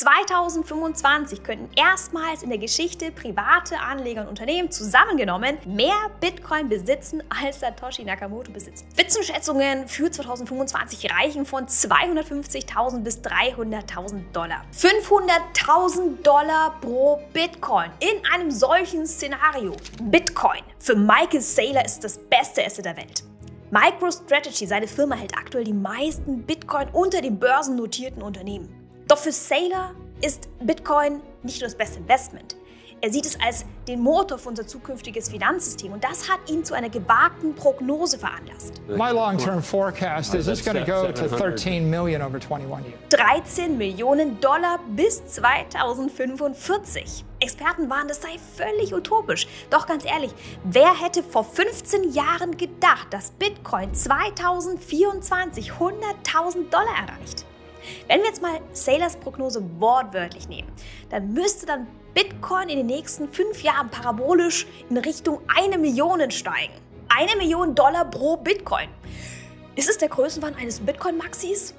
2025 könnten erstmals in der Geschichte private Anleger und Unternehmen zusammengenommen mehr Bitcoin besitzen, als Satoshi Nakamoto besitzt. Spitzenschätzungen für 2025 reichen von 250.000 bis 300.000 Dollar. 500.000 Dollar pro Bitcoin in einem solchen Szenario. Bitcoin für Michael Saylor ist das beste Asset der Welt. MicroStrategy, seine Firma, hält aktuell die meisten Bitcoin unter den börsennotierten Unternehmen. Doch für Saylor ist Bitcoin nicht nur das beste Investment. Er sieht es als den Motor für unser zukünftiges Finanzsystem und das hat ihn zu einer gewagten Prognose veranlasst. My long-term forecast is it's going to go to 13 million over 21 years. 13 Millionen Dollar bis 2045. Experten waren, das sei völlig utopisch. Doch ganz ehrlich, wer hätte vor 15 Jahren gedacht, dass Bitcoin 2024 100.000 Dollar erreicht? Wenn wir jetzt mal Saylors Prognose wortwörtlich nehmen, dann müsste dann Bitcoin in den nächsten 5 Jahren parabolisch in Richtung 1 Million steigen. 1 Million Dollar pro Bitcoin. Ist es der Größenwahn eines Bitcoin-Maxis?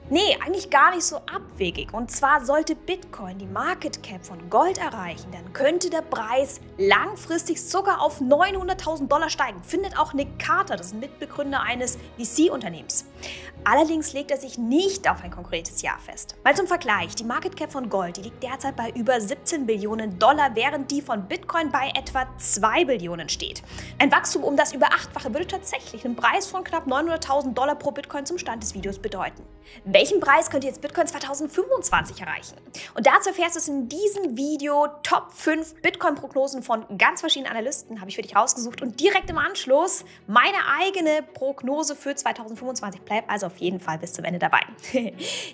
Nee, eigentlich gar nicht so abwegig. Und zwar sollte Bitcoin die Market Cap von Gold erreichen, dann könnte der Preis langfristig sogar auf 900.000 Dollar steigen. Findet auch Nick Carter, das ist ein Mitbegründer eines VC-Unternehmens. Allerdings legt er sich nicht auf ein konkretes Jahr fest. Mal zum Vergleich, die Market Cap von Gold, die liegt derzeit bei über 17 Billionen Dollar, während die von Bitcoin bei etwa 2 Billionen steht. Ein Wachstum um das über 8-fache würde tatsächlich einen Preis von knapp 900.000 Dollar pro Bitcoin zum Stand des Videos bedeuten. Welchen Preis könnte jetzt Bitcoin 2025 erreichen? Und dazu erfährst du es in diesem Video. Top 5 Bitcoin-Prognosen von ganz verschiedenen Analysten habe ich für dich rausgesucht und direkt im Anschluss meine eigene Prognose für 2025. Bleib also auf jeden Fall bis zum Ende dabei.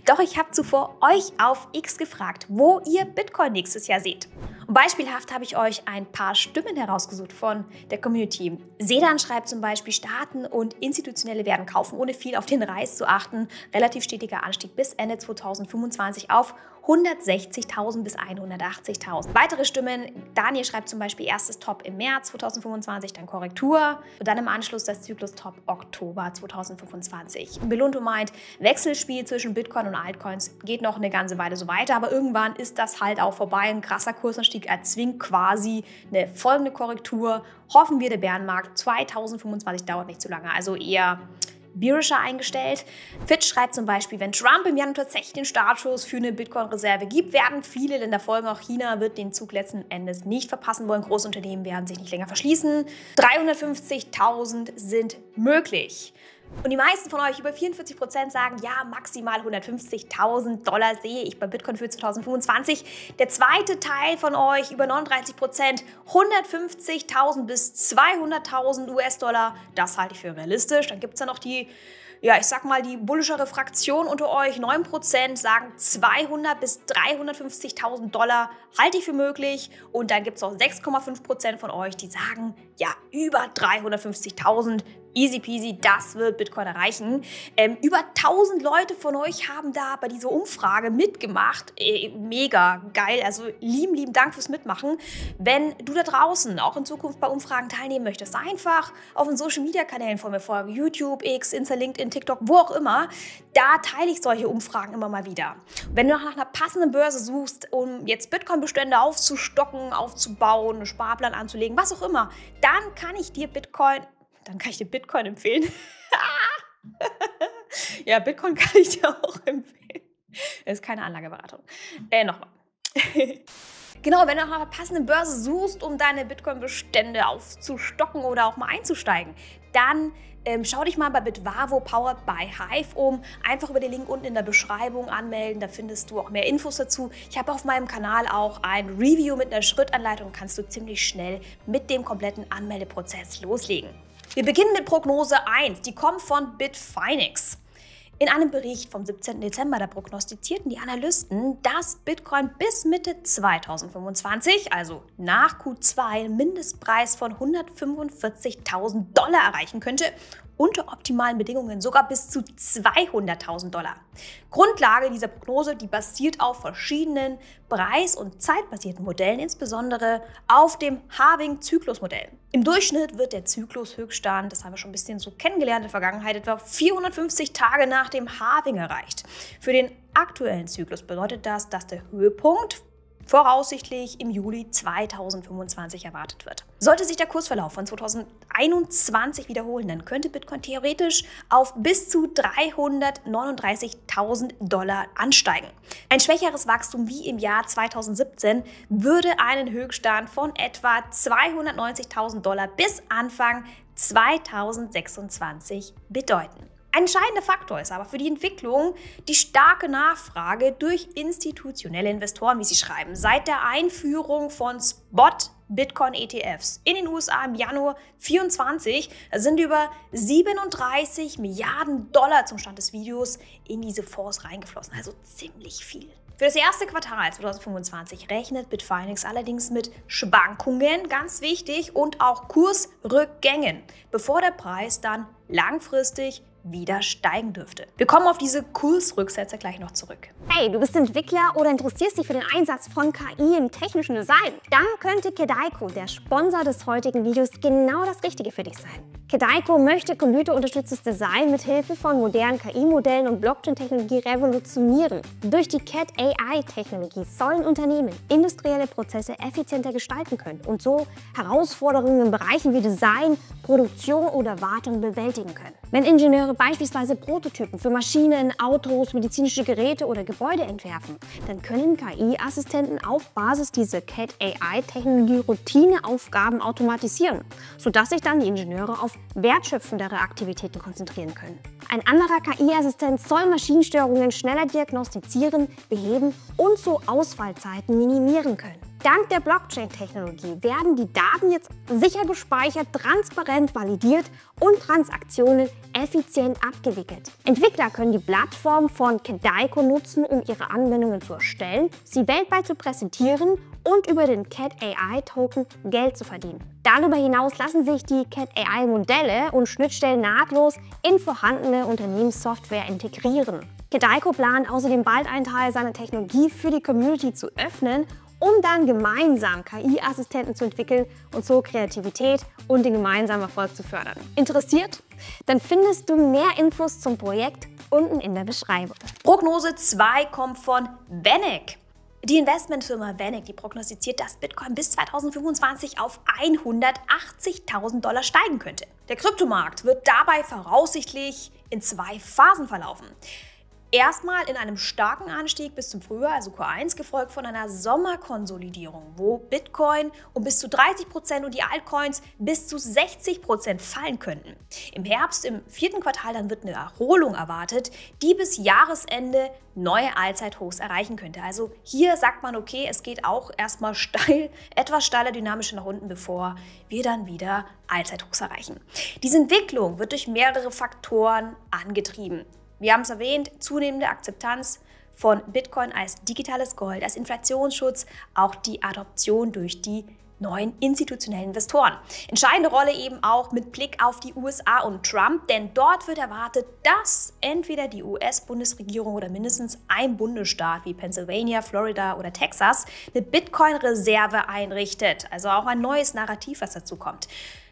Doch ich habe zuvor euch auf X gefragt, wo ihr Bitcoin nächstes Jahr seht. Und beispielhaft habe ich euch ein paar Stimmen herausgesucht von der Community. Sedan schreibt zum Beispiel, Staaten und Institutionelle werden kaufen, ohne viel auf den Preis zu achten. Relativ stetiger Anstieg bis Ende 2025 auf 160.000 bis 180.000. Weitere Stimmen, Daniel schreibt zum Beispiel erstes Top im März 2025, dann Korrektur und dann im Anschluss das Zyklus-Top Oktober 2025. Belunto meint, Wechselspiel zwischen Bitcoin und Altcoins geht noch eine ganze Weile so weiter, aber irgendwann ist das halt auch vorbei. Ein krasser Kursanstieg erzwingt quasi eine folgende Korrektur. Hoffen wir, der Bärenmarkt 2025 dauert nicht zu lange, also eher bearischer eingestellt. Fitch schreibt zum Beispiel, wenn Trump im Januar tatsächlich den Startschuss für eine Bitcoin-Reserve gibt, werden viele Länder folgen. Auch China wird den Zug letzten Endes nicht verpassen wollen. Großunternehmen werden sich nicht länger verschließen. 350.000 sind möglich. Und die meisten von euch, über 44%, sagen, ja, maximal 150.000 Dollar sehe ich bei Bitcoin für 2025. Der zweite Teil von euch, über 39%, 150.000 bis 200.000 US-Dollar. Das halte ich für realistisch. Dann gibt es ja noch die, ja, ich sag mal, die bullischere Fraktion unter euch. 9% sagen 200 bis 350.000 Dollar halte ich für möglich. Und dann gibt es auch 6,5% von euch, die sagen, ja, über 350.000. Easy peasy, das wird Bitcoin erreichen. Über 1000 Leute von euch haben da bei dieser Umfrage mitgemacht. Mega geil, also lieben Dank fürs Mitmachen. Wenn du da draußen auch in Zukunft bei Umfragen teilnehmen möchtest, einfach auf den Social-Media-Kanälen von mir folgen, YouTube, X, Insta, LinkedIn, TikTok, wo auch immer, da teile ich solche Umfragen immer mal wieder. Wenn du nach einer passenden Börse suchst, um jetzt Bitcoin-Bestände aufzustocken, aufzubauen, einen Sparplan anzulegen, was auch immer, dann kann ich dir Bitcoin empfehlen. Ja, Bitcoin kann ich dir auch empfehlen. Das ist keine Anlageberatung. Nochmal. Genau, wenn du nach einer passenden Börse suchst, um deine Bitcoin-Bestände aufzustocken oder auch mal einzusteigen, dann schau dich mal bei Bitwavo powered by Hive um. Einfach über den Link unten in der Beschreibung anmelden, da findest du auch mehr Infos dazu. Ich habe auf meinem Kanal auch ein Review mit einer Schrittanleitung, kannst du ziemlich schnell mit dem kompletten Anmeldeprozess loslegen. Wir beginnen mit Prognose 1, die kommt von Bitfinex. In einem Bericht vom 17. Dezember, da prognostizierten die Analysten, dass Bitcoin bis Mitte 2025, also nach Q2, einen Mindestpreis von 145.000 Dollar erreichen könnte unter optimalen Bedingungen sogar bis zu $200.000. Grundlage dieser Prognose, die basiert auf verschiedenen preis- und zeitbasierten Modellen, insbesondere auf dem Halving-Zyklusmodell. Im Durchschnitt wird der Zyklushöchststand, das haben wir schon ein bisschen so kennengelernt in der Vergangenheit, etwa 450 Tage nach dem Halving erreicht. Für den aktuellen Zyklus bedeutet das, dass der Höhepunkt voraussichtlich im Juli 2025 erwartet wird. Sollte sich der Kursverlauf von 2021 wiederholen, dann könnte Bitcoin theoretisch auf bis zu $339.000 ansteigen. Ein schwächeres Wachstum wie im Jahr 2017 würde einen Höchststand von etwa $290.000 bis Anfang 2026 bedeuten. Ein entscheidender Faktor ist aber für die Entwicklung die starke Nachfrage durch institutionelle Investoren, wie sie schreiben. Seit der Einführung von Spot-Bitcoin-ETFs in den USA im Januar 2024 sind über 37 Milliarden Dollar zum Stand des Videos in diese Fonds reingeflossen, also ziemlich viel. Für das erste Quartal 2025 rechnet Bitfinex allerdings mit Schwankungen, ganz wichtig, und auch Kursrückgängen, bevor der Preis dann langfristig wieder steigen dürfte. Wir kommen auf diese Kursrücksetzer gleich noch zurück. Hey, du bist Entwickler oder interessierst dich für den Einsatz von KI im technischen Design? Dann könnte Kedaiko, der Sponsor des heutigen Videos, genau das Richtige für dich sein. Kedaiko möchte computerunterstütztes Design mit Hilfe von modernen KI-Modellen und Blockchain-Technologie revolutionieren. Durch die Cat-AI-Technologie sollen Unternehmen industrielle Prozesse effizienter gestalten können und so Herausforderungen in Bereichen wie Design, Produktion oder Wartung bewältigen können. Wenn Ingenieure beispielsweise Prototypen für Maschinen, Autos, medizinische Geräte oder Gebäude entwerfen, dann können KI-Assistenten auf Basis dieser Cat-AI-Technologie Routineaufgaben automatisieren, sodass sich dann die Ingenieure auf wertschöpfendere Aktivitäten konzentrieren können. Ein anderer KI-Assistent soll Maschinenstörungen schneller diagnostizieren, beheben und so Ausfallzeiten minimieren können. Dank der Blockchain-Technologie werden die Daten jetzt sicher gespeichert, transparent validiert und Transaktionen effizient abgewickelt. Entwickler können die Plattform von Kedaiko nutzen, um ihre Anwendungen zu erstellen, sie weltweit zu präsentieren und über den Cat-AI-Token Geld zu verdienen. Darüber hinaus lassen sich die Cat-AI-Modelle und Schnittstellen nahtlos in vorhandene Unternehmenssoftware integrieren. Kedaiko plant außerdem bald einen Teil seiner Technologie für die Community zu öffnen, um dann gemeinsam KI-Assistenten zu entwickeln und so Kreativität und den gemeinsamen Erfolg zu fördern. Interessiert? Dann findest du mehr Infos zum Projekt unten in der Beschreibung. Prognose 2 kommt von VanEck. Die Investmentfirma VanEck, die prognostiziert, dass Bitcoin bis 2025 auf $180.000 steigen könnte. Der Kryptomarkt wird dabei voraussichtlich in 2 Phasen verlaufen. Erstmal in einem starken Anstieg bis zum Frühjahr, also Q1, gefolgt von einer Sommerkonsolidierung, wo Bitcoin um bis zu 30% und die Altcoins bis zu 60% fallen könnten. Im Herbst, im 4. Quartal, dann wird eine Erholung erwartet, die bis Jahresende neue Allzeithochs erreichen könnte. Also hier sagt man, okay, es geht auch erstmal steil, etwas steiler, dynamischer nach unten, bevor wir dann wieder Allzeithochs erreichen. Diese Entwicklung wird durch mehrere Faktoren angetrieben. Wir haben es erwähnt, zunehmende Akzeptanz von Bitcoin als digitales Gold, als Inflationsschutz, auch die Adoption durch die neuen institutionellen Investoren. Entscheidende Rolle eben auch mit Blick auf die USA und Trump, denn dort wird erwartet, dass entweder die US-Bundesregierung oder mindestens ein Bundesstaat wie Pennsylvania, Florida oder Texas eine Bitcoin-Reserve einrichtet, also auch ein neues Narrativ, was dazu kommt.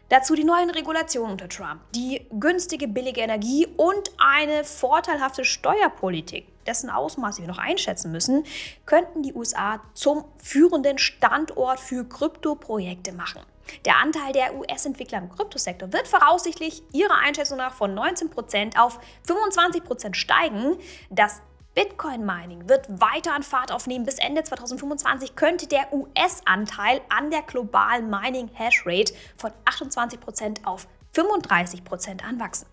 Dazu die neuen Regulationen unter Trump, die günstige, billige Energie und eine vorteilhafte Steuerpolitik, dessen Ausmaß wir noch einschätzen müssen, könnten die USA zum führenden Standort für Kryptoprojekte machen. Der Anteil der US-Entwickler im Kryptosektor wird voraussichtlich ihrer Einschätzung nach von 19% auf 25% steigen. Das Bitcoin-Mining wird weiter an Fahrt aufnehmen. Bis Ende 2025 könnte der US-Anteil an der globalen Mining-Hashrate von 28% auf 35% anwachsen.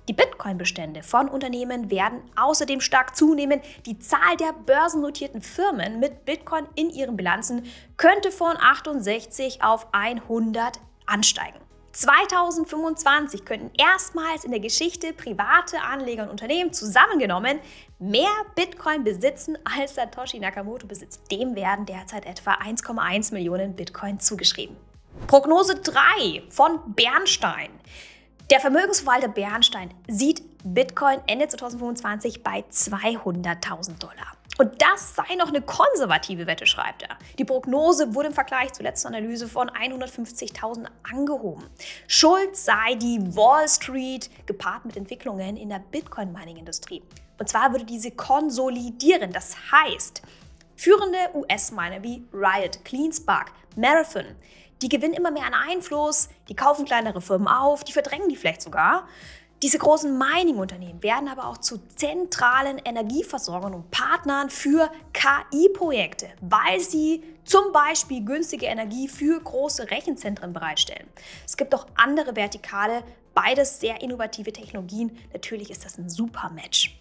Die Bitcoin-Bestände von Unternehmen werden außerdem stark zunehmen. Die Zahl der börsennotierten Firmen mit Bitcoin in ihren Bilanzen könnte von 68 auf 100 ansteigen. 2025 könnten erstmals in der Geschichte private Anleger und Unternehmen zusammengenommen mehr Bitcoin besitzen, als Satoshi Nakamoto besitzt. Dem werden derzeit etwa 1,1 Millionen Bitcoin zugeschrieben. Prognose 3 von Bernstein. Der Vermögensverwalter Bernstein sieht Bitcoin Ende 2025 bei $200.000. Und das sei noch eine konservative Wette, schreibt er. Die Prognose wurde im Vergleich zur letzten Analyse von 150.000 angehoben. Schuld sei die Wall Street gepaart mit Entwicklungen in der Bitcoin-Mining-Industrie. Und zwar würde diese konsolidieren. Das heißt, führende US-Miner wie Riot, CleanSpark, Marathon, die gewinnen immer mehr an Einfluss, die kaufen kleinere Firmen auf, die verdrängen die vielleicht sogar. Diese großen Mining-Unternehmen werden aber auch zu zentralen Energieversorgern und Partnern für KI-Projekte, weil sie zum Beispiel günstige Energie für große Rechenzentren bereitstellen. Es gibt auch andere Vertikale, beides sehr innovative Technologien. Natürlich ist das ein super Match.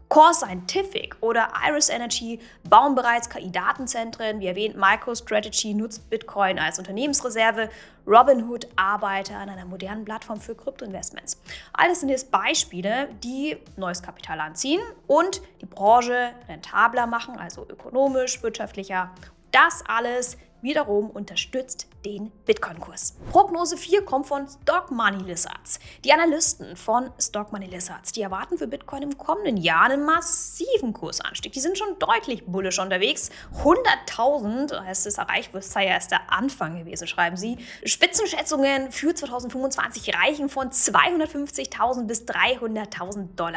Core Scientific oder Iris Energy bauen bereits KI-Datenzentren. Wie erwähnt, MicroStrategy nutzt Bitcoin als Unternehmensreserve. Robinhood arbeitet an einer modernen Plattform für Kryptoinvestments. Alles sind jetzt Beispiele, die neues Kapital anziehen und die Branche rentabler machen, also ökonomisch, wirtschaftlicher. Das alles wiederum unterstützt den Bitcoin-Kurs. Prognose 4 kommt von Stock Money Lizards. Die Analysten von Stock Money Lizards, die erwarten für Bitcoin im kommenden Jahr einen massiven Kursanstieg. Die sind schon deutlich bullisch unterwegs. 100.000, heißt es, erreicht wird, sei ja erst der Anfang gewesen, schreiben sie. Spitzenschätzungen für 2025 reichen von 250.000 bis $300.000.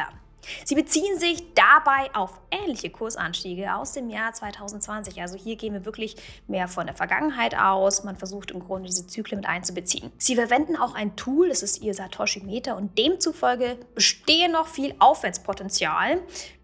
Sie beziehen sich dabei auf ähnliche Kursanstiege aus dem Jahr 2020. Also hier gehen wir wirklich mehr von der Vergangenheit aus. Man versucht im Grunde diese Zyklen mit einzubeziehen. Sie verwenden auch ein Tool, das ist ihr Satoshi-Meter, und demzufolge bestehe noch viel Aufwärtspotenzial.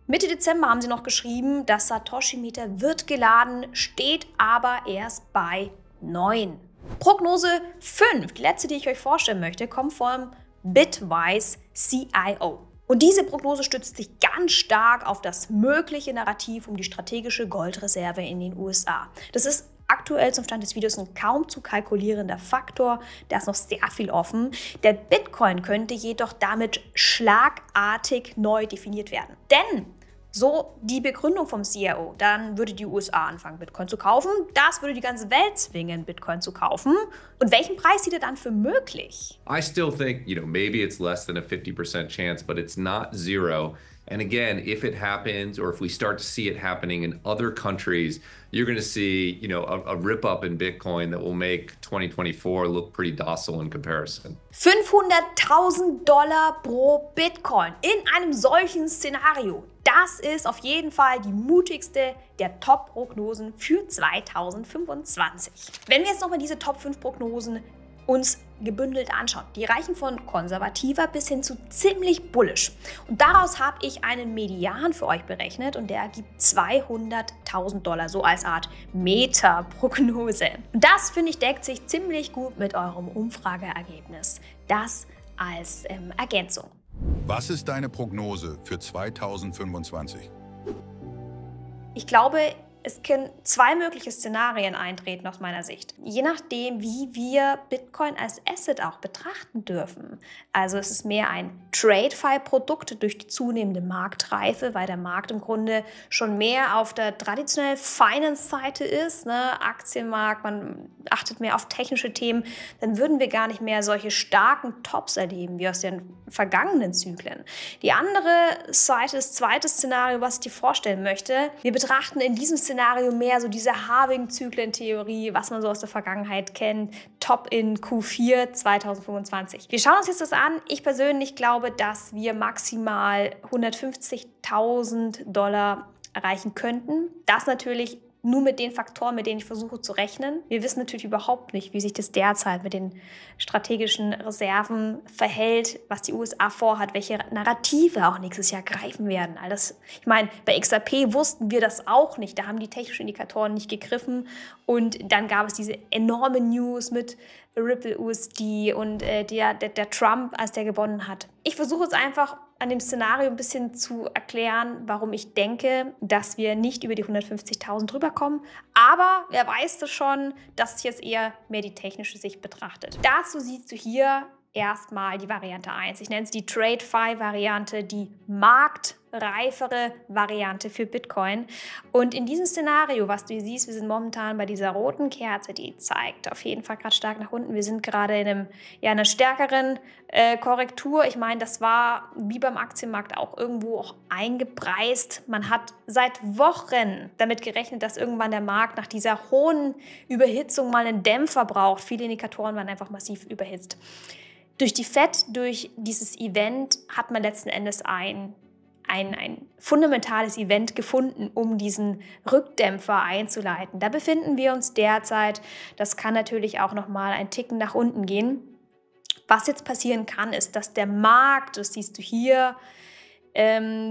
Mitte Dezember haben sie noch geschrieben, das Satoshi-Meter wird geladen, steht aber erst bei 9. Prognose 5, die letzte, die ich euch vorstellen möchte, kommt vom Bitwise CIO. Und diese Prognose stützt sich ganz stark auf das mögliche Narrativ um die strategische Goldreserve in den USA. Das ist aktuell zum Stand des Videos ein kaum zu kalkulierender Faktor. Da ist noch sehr viel offen. Der Bitcoin könnte jedoch damit schlagartig neu definiert werden. Denn so die Begründung vom CIO, dann würde die USA anfangen, Bitcoin zu kaufen. Das würde die ganze Welt zwingen, Bitcoin zu kaufen. Und welchen Preis sieht er dann für möglich? I still think, maybe it's less than a 50% chance, but it's not zero. And again, if it happens, or if we start to see it happening in other countries, you're going to see, a rip up in Bitcoin that will make 2024 look pretty docile in comparison. $500.000 pro Bitcoin in einem solchen Szenario. Das ist auf jeden Fall die mutigste der Top-Prognosen für 2025. Wenn wir jetzt nochmal diese Top 5 Prognosen uns gebündelt anschauen. Die reichen von konservativer bis hin zu ziemlich bullish. Und daraus habe ich einen Median für euch berechnet und der ergibt $200.000, so als Art Meta-Prognose. Und das, finde ich, deckt sich ziemlich gut mit eurem Umfrageergebnis. Das als Ergänzung. Was ist deine Prognose für 2025? Ich glaube, es können zwei mögliche Szenarien eintreten aus meiner Sicht. Je nachdem, wie wir Bitcoin als Asset auch betrachten dürfen. Also es ist mehr ein Trade-Fi-Produkt durch die zunehmende Marktreife, weil der Markt im Grunde schon mehr auf der traditionellen Finance-Seite ist, ne? Aktienmarkt, man achtet mehr auf technische Themen. Dann würden wir gar nicht mehr solche starken Tops erleben, wie aus den vergangenen Zyklen. Die andere Seite, das zweite Szenario, was ich dir vorstellen möchte, wir betrachten in diesem Szenario mehr so diese Halving-Zyklen-Theorie, was man so aus der Vergangenheit kennt, Top in Q4 2025. Wir schauen uns jetzt das an. Ich persönlich glaube, dass wir maximal $150.000 erreichen könnten. Das natürlich nur mit den Faktoren, mit denen ich versuche zu rechnen. Wir wissen natürlich überhaupt nicht, wie sich das derzeit mit den strategischen Reserven verhält, was die USA vorhat, welche Narrative auch nächstes Jahr greifen werden. Ich meine, bei XRP wussten wir das auch nicht. Da haben die technischen Indikatoren nicht gegriffen. Und dann gab es diese enorme News mit Ripple USD und der Trump, als der gewonnen hat. Ich versuche jetzt einfach an dem Szenario ein bisschen zu erklären, warum ich denke, dass wir nicht über die 150.000 drüber kommen. Aber wer weiß das schon, dass es jetzt eher mehr die technische Sicht betrachtet. Dazu siehst du hier erstmal die Variante 1. Ich nenne es die TradeFi-Variante, die marktreifere Variante für Bitcoin. Und in diesem Szenario, was du hier siehst, wir sind momentan bei dieser roten Kerze, die zeigt auf jeden Fall gerade stark nach unten. Wir sind gerade in einer stärkeren Korrektur. Ich meine, das war wie beim Aktienmarkt auch irgendwo auch eingepreist. Man hat seit Wochen damit gerechnet, dass irgendwann der Markt nach dieser hohen Überhitzung mal einen Dämpfer braucht. Viele Indikatoren waren einfach massiv überhitzt. Durch die FED, durch dieses Event hat man letzten Endes ein fundamentales Event gefunden, um diesen Rückdämpfer einzuleiten. Da befinden wir uns derzeit. Das kann natürlich auch nochmal ein Ticken nach unten gehen. Was jetzt passieren kann, ist, dass der Markt, das siehst du hier,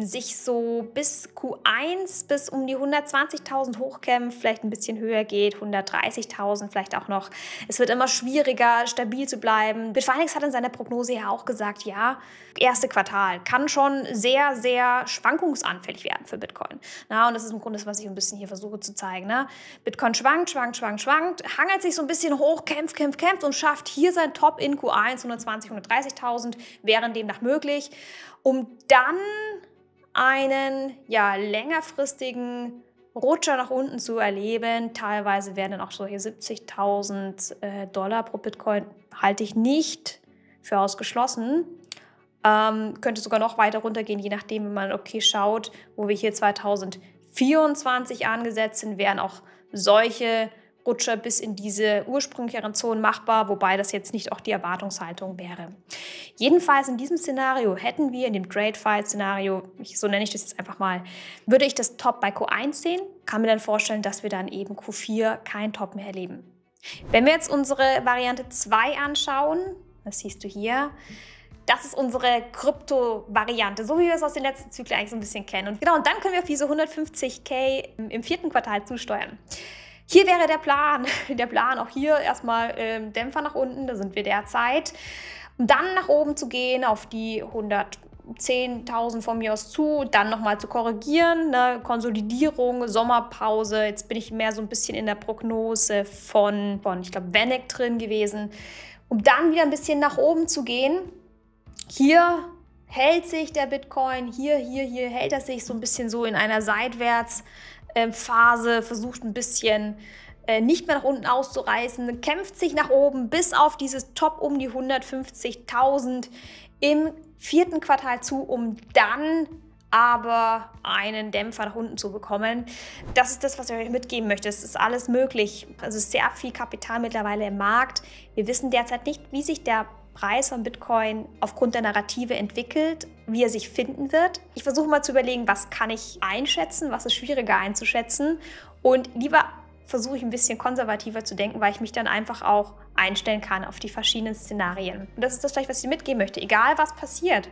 sich so bis Q1 bis um die 120.000 hochkämpft, vielleicht ein bisschen höher geht, 130.000 vielleicht auch noch. Es wird immer schwieriger, stabil zu bleiben. Bitfinex hat in seiner Prognose ja auch gesagt, ja, erste Quartal kann schon sehr, sehr schwankungsanfällig werden für Bitcoin. Na, und das ist im Grunde das, was ich ein bisschen hier versuche zu zeigen. Ne? Bitcoin schwankt, hangelt sich so ein bisschen hoch, kämpft und schafft hier sein Top in Q1, 120.000, 130.000, wären demnach möglich, um dann einen längerfristigen Rutscher nach unten zu erleben. Teilweise werden dann auch solche $70.000 pro Bitcoin, halte ich nicht für ausgeschlossen. Könnte sogar noch weiter runtergehen, je nachdem, wenn man schaut, wo wir hier 2024 angesetzt sind, wären auch solche Rutscher bis in diese ursprünglicheren Zonen machbar, wobei das jetzt nicht auch die Erwartungshaltung wäre. Jedenfalls in diesem Szenario hätten wir, in dem TradeFi-Szenario, so nenne ich das jetzt einfach mal, würde ich das Top bei Q1 sehen, kann mir dann vorstellen, dass wir dann eben Q4 kein Top mehr erleben. Wenn wir jetzt unsere Variante 2 anschauen, das siehst du hier, das ist unsere Krypto-Variante, so wie wir es aus den letzten Zyklen eigentlich so ein bisschen kennen. Und dann können wir auf diese 150.000 im 4. Quartal zusteuern. Hier wäre der Plan auch hier erstmal Dämpfer nach unten, da sind wir derzeit. Um dann nach oben zu gehen auf die 110.000 von mir aus zu, dann nochmal zu korrigieren, ne? Konsolidierung, Sommerpause. Jetzt bin ich mehr so ein bisschen in der Prognose von ich glaube, VanEck drin gewesen, um dann wieder ein bisschen nach oben zu gehen. Hier hält sich der Bitcoin, hier hält er sich so ein bisschen so in einer Seitwärtsphase, versucht ein bisschen nicht mehr nach unten auszureißen, kämpft sich nach oben bis auf dieses Top um die 150.000 im 4. Quartal zu, um dann aber einen Dämpfer nach unten zu bekommen. Das ist das, was ich euch mitgeben möchte. Es ist alles möglich. Also es ist sehr viel Kapital mittlerweile im Markt. Wir wissen derzeit nicht, wie sich der Preis von Bitcoin aufgrund der Narrative entwickelt, wie er sich finden wird. Ich versuche mal zu überlegen, was kann ich einschätzen, was ist schwieriger einzuschätzen, und lieber versuche ich ein bisschen konservativer zu denken, weil ich mich dann einfach auch einstellen kann auf die verschiedenen Szenarien. Und das ist das vielleicht, was ich mitgeben möchte. Egal, was passiert.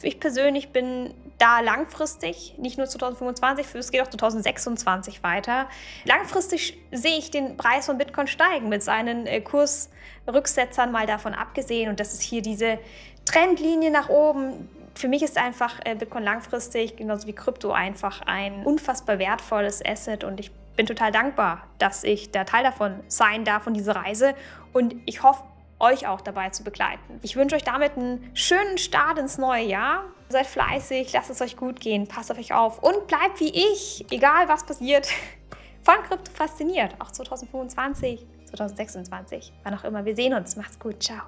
Ich persönlich bin da langfristig, nicht nur 2025, es geht auch 2026 weiter. Langfristig sehe ich den Preis von Bitcoin steigen, mit seinen Kursrücksetzern mal davon abgesehen. Und das ist hier diese Trendlinie nach oben. Für mich ist einfach Bitcoin langfristig, genauso wie Krypto, einfach ein unfassbar wertvolles Asset. Und ich bin total dankbar, dass ich da Teil davon sein darf, von dieser Reise. Und ich hoffe, euch auch dabei zu begleiten. Ich wünsche euch damit einen schönen Start ins neue Jahr. Seid fleißig, lasst es euch gut gehen, passt auf euch auf und bleibt wie ich, egal was passiert, von Krypto fasziniert. Auch 2025, 2026, wann auch immer. Wir sehen uns. Macht's gut. Ciao.